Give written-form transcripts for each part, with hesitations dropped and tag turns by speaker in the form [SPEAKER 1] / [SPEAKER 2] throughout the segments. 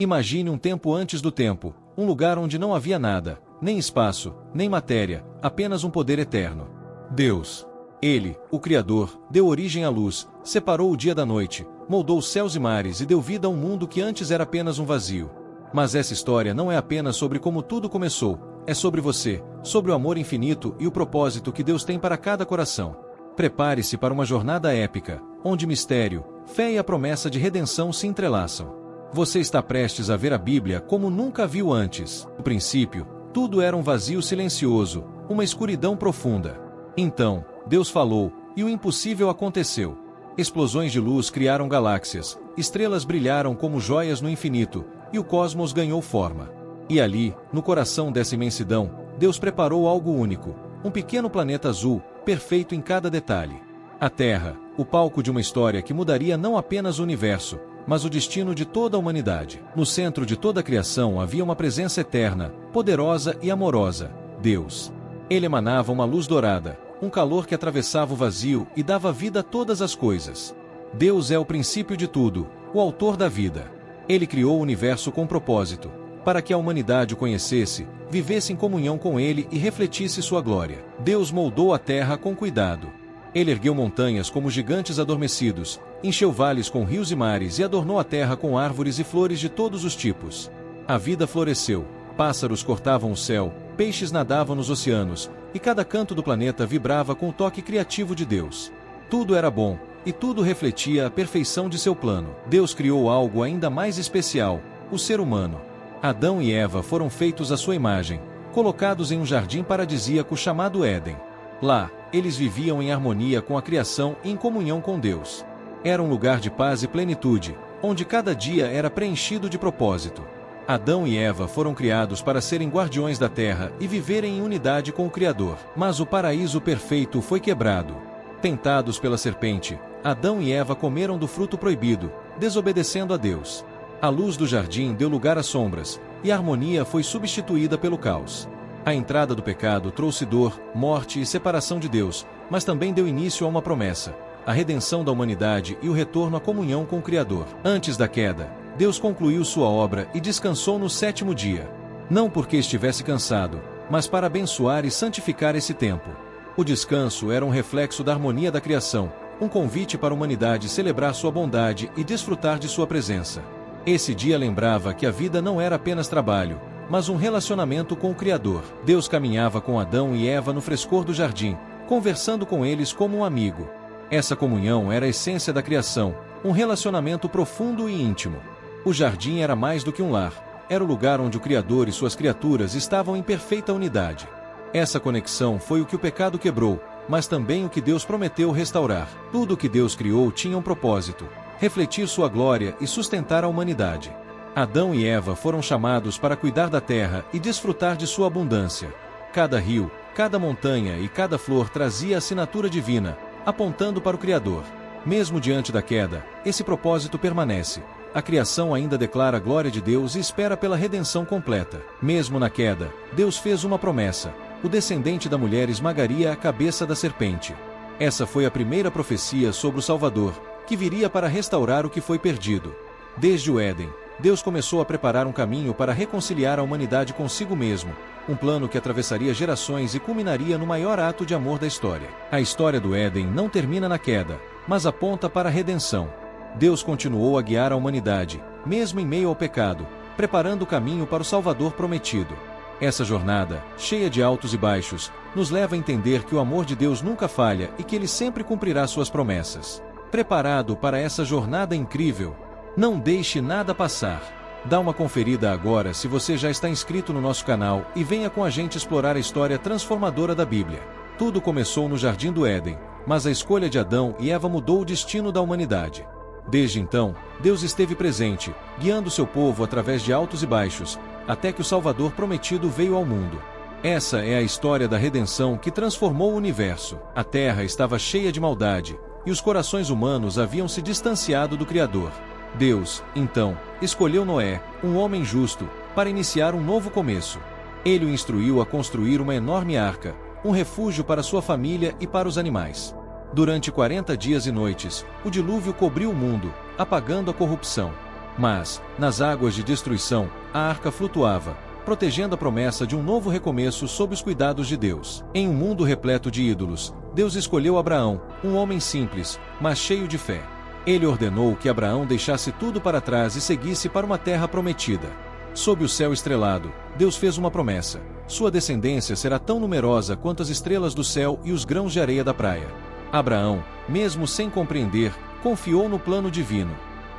[SPEAKER 1] Imagine um tempo antes do tempo, um lugar onde não havia nada, nem espaço, nem matéria, apenas um poder eterno. Deus. Ele, o Criador, deu origem à luz, separou o dia da noite, moldou os céus e mares e deu vida a um mundo que antes era apenas um vazio. Mas essa história não é apenas sobre como tudo começou, é sobre você, sobre o amor infinito e o propósito que Deus tem para cada coração. Prepare-se para uma jornada épica, onde mistério, fé e a promessa de redenção se entrelaçam. Você está prestes a ver a Bíblia como nunca viu antes. No princípio, tudo era um vazio silencioso, uma escuridão profunda. Então, Deus falou, e o impossível aconteceu. Explosões de luz criaram galáxias, estrelas brilharam como joias no infinito, e o cosmos ganhou forma. E ali, no coração dessa imensidão, Deus preparou algo único, um pequeno planeta azul, perfeito em cada detalhe. A Terra, o palco de uma história que mudaria não apenas o universo, mas o destino de toda a humanidade. No centro de toda a criação havia uma presença eterna, poderosa e amorosa, Deus. Ele emanava uma luz dourada, um calor que atravessava o vazio e dava vida a todas as coisas. Deus é o princípio de tudo, o autor da vida. Ele criou o universo com propósito, para que a humanidade o conhecesse, vivesse em comunhão com ele e refletisse sua glória. Deus moldou a terra com cuidado. Ele ergueu montanhas como gigantes adormecidos, encheu vales com rios e mares e adornou a terra com árvores e flores de todos os tipos. A vida floresceu, pássaros cortavam o céu, peixes nadavam nos oceanos, e cada canto do planeta vibrava com o toque criativo de Deus. Tudo era bom, e tudo refletia a perfeição de seu plano. Deus criou algo ainda mais especial, o ser humano. Adão e Eva foram feitos à sua imagem, colocados em um jardim paradisíaco chamado Éden. Lá, eles viviam em harmonia com a criação e em comunhão com Deus. Era um lugar de paz e plenitude, onde cada dia era preenchido de propósito. Adão e Eva foram criados para serem guardiões da terra e viverem em unidade com o Criador. Mas o paraíso perfeito foi quebrado. Tentados pela serpente, Adão e Eva comeram do fruto proibido, desobedecendo a Deus. A luz do jardim deu lugar às sombras, e a harmonia foi substituída pelo caos. A entrada do pecado trouxe dor, morte e separação de Deus, mas também deu início a uma promessa: a redenção da humanidade e o retorno à comunhão com o Criador. Antes da queda, Deus concluiu sua obra e descansou no sétimo dia. Não porque estivesse cansado, mas para abençoar e santificar esse tempo. O descanso era um reflexo da harmonia da criação, um convite para a humanidade celebrar sua bondade e desfrutar de sua presença. Esse dia lembrava que a vida não era apenas trabalho, mas um relacionamento com o Criador. Deus caminhava com Adão e Eva no frescor do jardim, conversando com eles como um amigo. Essa comunhão era a essência da criação, um relacionamento profundo e íntimo. O jardim era mais do que um lar, era o lugar onde o Criador e suas criaturas estavam em perfeita unidade. Essa conexão foi o que o pecado quebrou, mas também o que Deus prometeu restaurar. Tudo o que Deus criou tinha um propósito: refletir sua glória e sustentar a humanidade. Adão e Eva foram chamados para cuidar da terra e desfrutar de sua abundância. Cada rio, cada montanha e cada flor trazia a assinatura divina, apontando para o Criador. Mesmo diante da queda, esse propósito permanece. A criação ainda declara a glória de Deus e espera pela redenção completa. Mesmo na queda, Deus fez uma promessa: o descendente da mulher esmagaria a cabeça da serpente. Essa foi a primeira profecia sobre o Salvador, que viria para restaurar o que foi perdido. Desde o Éden, Deus começou a preparar um caminho para reconciliar a humanidade consigo mesmo, um plano que atravessaria gerações e culminaria no maior ato de amor da história. A história do Éden não termina na queda, mas aponta para a redenção. Deus continuou a guiar a humanidade, mesmo em meio ao pecado, preparando o caminho para o Salvador prometido. Essa jornada, cheia de altos e baixos, nos leva a entender que o amor de Deus nunca falha e que Ele sempre cumprirá suas promessas. Preparado para essa jornada incrível? Não deixe nada passar. Dá uma conferida agora se você já está inscrito no nosso canal e venha com a gente explorar a história transformadora da Bíblia. Tudo começou no Jardim do Éden, mas a escolha de Adão e Eva mudou o destino da humanidade. Desde então, Deus esteve presente, guiando seu povo através de altos e baixos, até que o Salvador prometido veio ao mundo. Essa é a história da redenção que transformou o universo. A terra estava cheia de maldade, e os corações humanos haviam se distanciado do Criador. Deus, então, escolheu Noé, um homem justo, para iniciar um novo começo. Ele o instruiu a construir uma enorme arca, um refúgio para sua família e para os animais. Durante 40 dias e noites, o dilúvio cobriu o mundo, apagando a corrupção. Mas, nas águas de destruição, a arca flutuava, protegendo a promessa de um novo recomeço sob os cuidados de Deus. Em um mundo repleto de ídolos, Deus escolheu Abraão, um homem simples, mas cheio de fé. Ele ordenou que Abraão deixasse tudo para trás e seguisse para uma terra prometida. Sob o céu estrelado, Deus fez uma promessa: sua descendência será tão numerosa quanto as estrelas do céu e os grãos de areia da praia. Abraão, mesmo sem compreender, confiou no plano divino.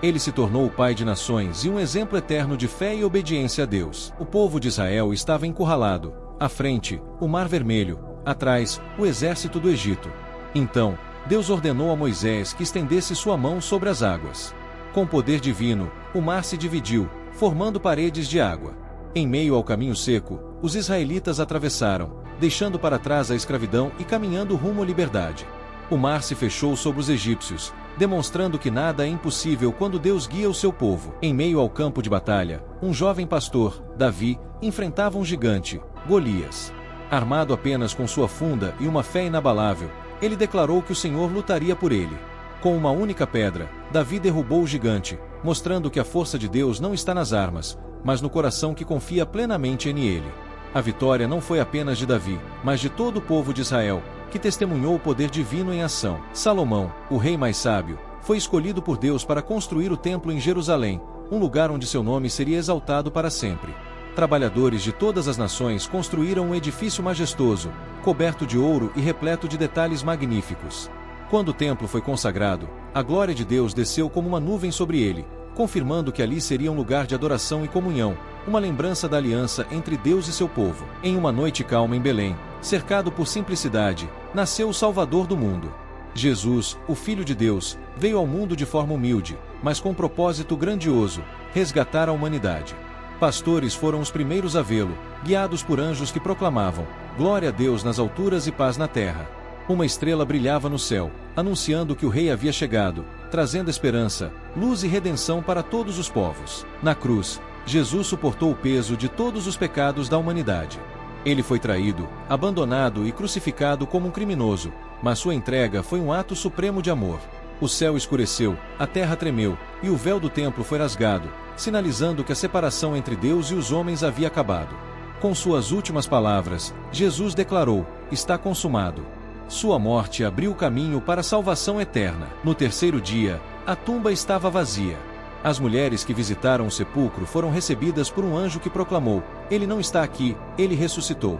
[SPEAKER 1] Ele se tornou o pai de nações e um exemplo eterno de fé e obediência a Deus. O povo de Israel estava encurralado. À frente, o Mar Vermelho; atrás, o exército do Egito. Então, Deus ordenou a Moisés que estendesse sua mão sobre as águas. Com poder divino, o mar se dividiu, formando paredes de água. Em meio ao caminho seco, os israelitas atravessaram, deixando para trás a escravidão e caminhando rumo à liberdade. O mar se fechou sobre os egípcios, demonstrando que nada é impossível quando Deus guia o seu povo. Em meio ao campo de batalha, um jovem pastor, Davi, enfrentava um gigante, Golias. Armado apenas com sua funda e uma fé inabalável, ele declarou que o Senhor lutaria por ele. Com uma única pedra, Davi derrubou o gigante, mostrando que a força de Deus não está nas armas, mas no coração que confia plenamente em ele. A vitória não foi apenas de Davi, mas de todo o povo de Israel, que testemunhou o poder divino em ação. Salomão, o rei mais sábio, foi escolhido por Deus para construir o templo em Jerusalém, um lugar onde seu nome seria exaltado para sempre. Trabalhadores de todas as nações construíram um edifício majestoso, coberto de ouro e repleto de detalhes magníficos. Quando o templo foi consagrado, a glória de Deus desceu como uma nuvem sobre ele, confirmando que ali seria um lugar de adoração e comunhão, uma lembrança da aliança entre Deus e seu povo. Em uma noite calma em Belém, cercado por simplicidade, nasceu o Salvador do mundo. Jesus, o Filho de Deus, veio ao mundo de forma humilde, mas com um propósito grandioso: resgatar a humanidade. Pastores foram os primeiros a vê-lo, guiados por anjos que proclamavam: glória a Deus nas alturas e paz na terra. Uma estrela brilhava no céu, anunciando que o rei havia chegado, trazendo esperança, luz e redenção para todos os povos. Na cruz, Jesus suportou o peso de todos os pecados da humanidade. Ele foi traído, abandonado e crucificado como um criminoso, mas sua entrega foi um ato supremo de amor. O céu escureceu, a terra tremeu, e o véu do templo foi rasgado, sinalizando que a separação entre Deus e os homens havia acabado. Com suas últimas palavras, Jesus declarou: está consumado. Sua morte abriu o caminho para a salvação eterna. No terceiro dia, a tumba estava vazia. As mulheres que visitaram o sepulcro foram recebidas por um anjo que proclamou: ele não está aqui, ele ressuscitou.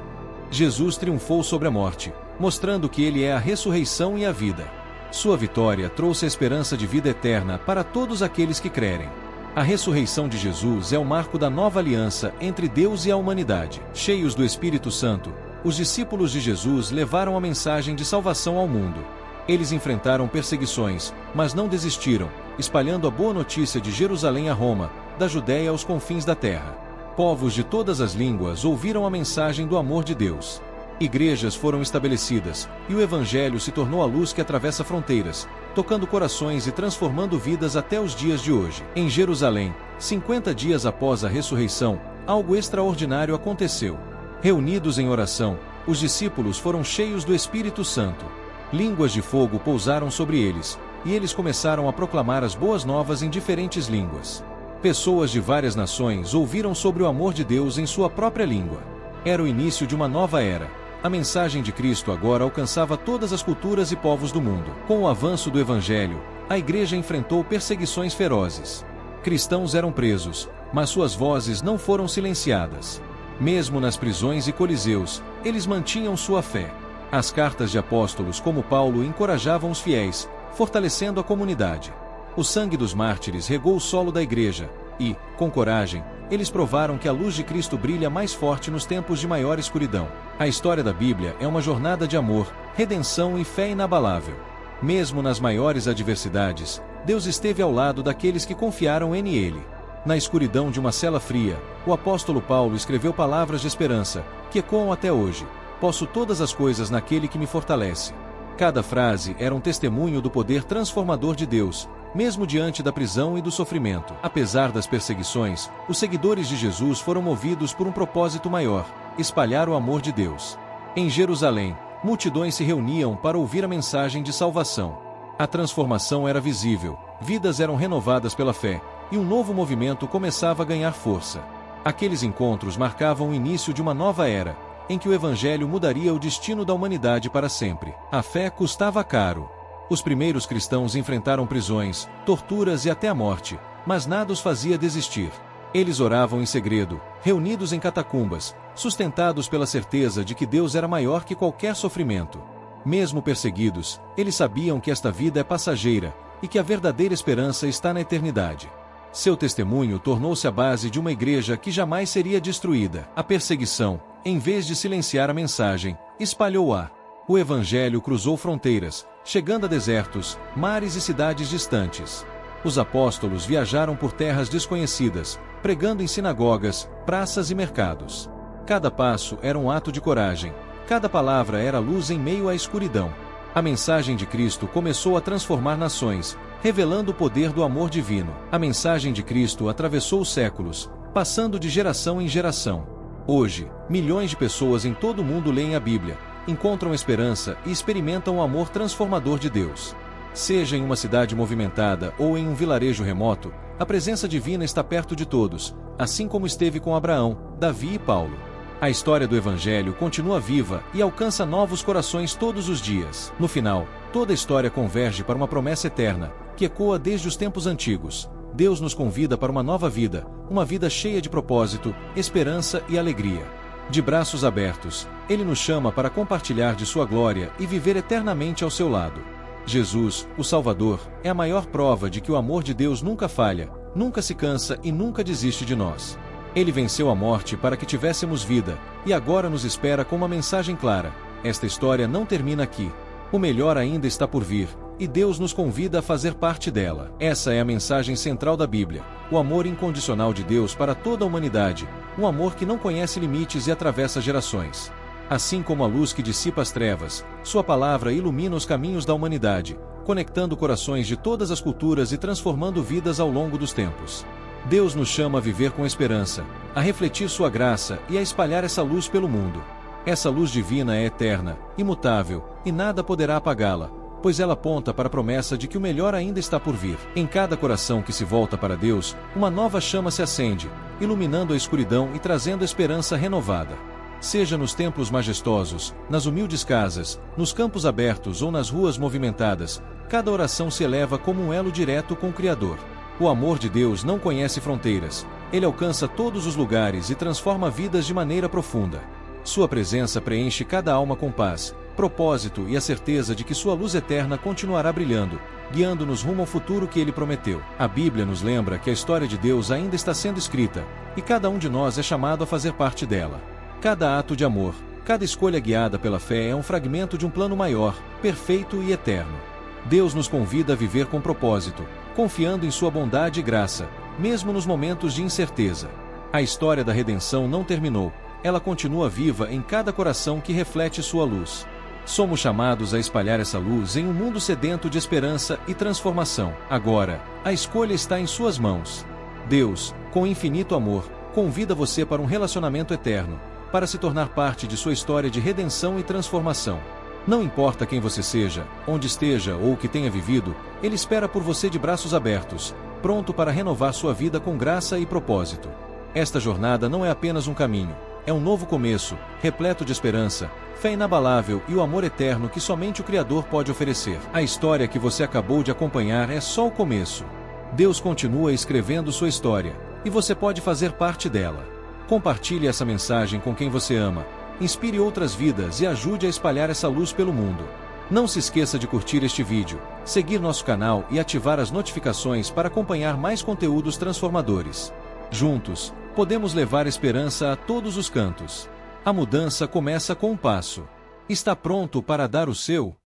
[SPEAKER 1] Jesus triunfou sobre a morte, mostrando que ele é a ressurreição e a vida. Sua vitória trouxe a esperança de vida eterna para todos aqueles que crerem. A ressurreição de Jesus é o marco da nova aliança entre Deus e a humanidade. Cheios do Espírito Santo, os discípulos de Jesus levaram a mensagem de salvação ao mundo. Eles enfrentaram perseguições, mas não desistiram, espalhando a boa notícia de Jerusalém a Roma, da Judéia aos confins da terra. Povos de todas as línguas ouviram a mensagem do amor de Deus. Igrejas foram estabelecidas, e o Evangelho se tornou a luz que atravessa fronteiras, tocando corações e transformando vidas até os dias de hoje. Em Jerusalém, 50 dias após a ressurreição, algo extraordinário aconteceu. Reunidos em oração, os discípulos foram cheios do Espírito Santo. Línguas de fogo pousaram sobre eles, e eles começaram a proclamar as boas novas em diferentes línguas. Pessoas de várias nações ouviram sobre o amor de Deus em sua própria língua. Era o início de uma nova era. A mensagem de Cristo agora alcançava todas as culturas e povos do mundo. Com o avanço do Evangelho, a igreja enfrentou perseguições ferozes. Cristãos eram presos, mas suas vozes não foram silenciadas. Mesmo nas prisões e coliseus, eles mantinham sua fé. As cartas de apóstolos como Paulo encorajavam os fiéis, fortalecendo a comunidade. O sangue dos mártires regou o solo da igreja, e, com coragem, eles provaram que a luz de Cristo brilha mais forte nos tempos de maior escuridão. A história da Bíblia é uma jornada de amor, redenção e fé inabalável. Mesmo nas maiores adversidades, Deus esteve ao lado daqueles que confiaram em Ele. Na escuridão de uma cela fria, o apóstolo Paulo escreveu palavras de esperança, que ecoam até hoje: posso todas as coisas naquele que me fortalece. Cada frase era um testemunho do poder transformador de Deus, mesmo diante da prisão e do sofrimento. Apesar das perseguições, os seguidores de Jesus foram movidos por um propósito maior: espalhar o amor de Deus. Em Jerusalém, multidões se reuniam para ouvir a mensagem de salvação. A transformação era visível, vidas eram renovadas pela fé, e um novo movimento começava a ganhar força. Aqueles encontros marcavam o início de uma nova era, em que o Evangelho mudaria o destino da humanidade para sempre. A fé custava caro. Os primeiros cristãos enfrentaram prisões, torturas e até a morte, mas nada os fazia desistir. Eles oravam em segredo, reunidos em catacumbas, sustentados pela certeza de que Deus era maior que qualquer sofrimento. Mesmo perseguidos, eles sabiam que esta vida é passageira e que a verdadeira esperança está na eternidade. Seu testemunho tornou-se a base de uma igreja que jamais seria destruída. A perseguição, em vez de silenciar a mensagem, espalhou-a. O Evangelho cruzou fronteiras, chegando a desertos, mares e cidades distantes. Os apóstolos viajaram por terras desconhecidas, pregando em sinagogas, praças e mercados. Cada passo era um ato de coragem, cada palavra era luz em meio à escuridão. A mensagem de Cristo começou a transformar nações, revelando o poder do amor divino. A mensagem de Cristo atravessou os séculos, passando de geração em geração. Hoje, milhões de pessoas em todo o mundo leem a Bíblia, encontram esperança e experimentam o amor transformador de Deus. Seja em uma cidade movimentada ou em um vilarejo remoto, a presença divina está perto de todos, assim como esteve com Abraão, Davi e Paulo. A história do Evangelho continua viva e alcança novos corações todos os dias. No final, toda a história converge para uma promessa eterna, que ecoa desde os tempos antigos. Deus nos convida para uma nova vida, uma vida cheia de propósito, esperança e alegria. De braços abertos, Ele nos chama para compartilhar de sua glória e viver eternamente ao seu lado. Jesus, o Salvador, é a maior prova de que o amor de Deus nunca falha, nunca se cansa e nunca desiste de nós. Ele venceu a morte para que tivéssemos vida, e agora nos espera com uma mensagem clara: esta história não termina aqui. O melhor ainda está por vir, e Deus nos convida a fazer parte dela. Essa é a mensagem central da Bíblia, o amor incondicional de Deus para toda a humanidade, um amor que não conhece limites e atravessa gerações. Assim como a luz que dissipa as trevas, sua palavra ilumina os caminhos da humanidade, conectando corações de todas as culturas e transformando vidas ao longo dos tempos. Deus nos chama a viver com esperança, a refletir sua graça e a espalhar essa luz pelo mundo. Essa luz divina é eterna, imutável, e nada poderá apagá-la, pois ela aponta para a promessa de que o melhor ainda está por vir. Em cada coração que se volta para Deus, uma nova chama se acende, iluminando a escuridão e trazendo esperança renovada. Seja nos templos majestosos, nas humildes casas, nos campos abertos ou nas ruas movimentadas, cada oração se eleva como um elo direto com o Criador. O amor de Deus não conhece fronteiras, Ele alcança todos os lugares e transforma vidas de maneira profunda. Sua presença preenche cada alma com paz, propósito e a certeza de que sua luz eterna continuará brilhando, guiando-nos rumo ao futuro que Ele prometeu. A Bíblia nos lembra que a história de Deus ainda está sendo escrita, e cada um de nós é chamado a fazer parte dela. Cada ato de amor, cada escolha guiada pela fé é um fragmento de um plano maior, perfeito e eterno. Deus nos convida a viver com propósito, confiando em sua bondade e graça, mesmo nos momentos de incerteza. A história da redenção não terminou, ela continua viva em cada coração que reflete sua luz. Somos chamados a espalhar essa luz em um mundo sedento de esperança e transformação. Agora, a escolha está em suas mãos. Deus, com infinito amor, convida você para um relacionamento eterno, para se tornar parte de sua história de redenção e transformação. Não importa quem você seja, onde esteja ou o que tenha vivido, Ele espera por você de braços abertos, pronto para renovar sua vida com graça e propósito. Esta jornada não é apenas um caminho, é um novo começo, repleto de esperança, fé inabalável e o amor eterno que somente o Criador pode oferecer. A história que você acabou de acompanhar é só o começo. Deus continua escrevendo sua história, e você pode fazer parte dela. Compartilhe essa mensagem com quem você ama, inspire outras vidas e ajude a espalhar essa luz pelo mundo. Não se esqueça de curtir este vídeo, seguir nosso canal e ativar as notificações para acompanhar mais conteúdos transformadores. Juntos, podemos levar esperança a todos os cantos. A mudança começa com um passo. Está pronto para dar o seu?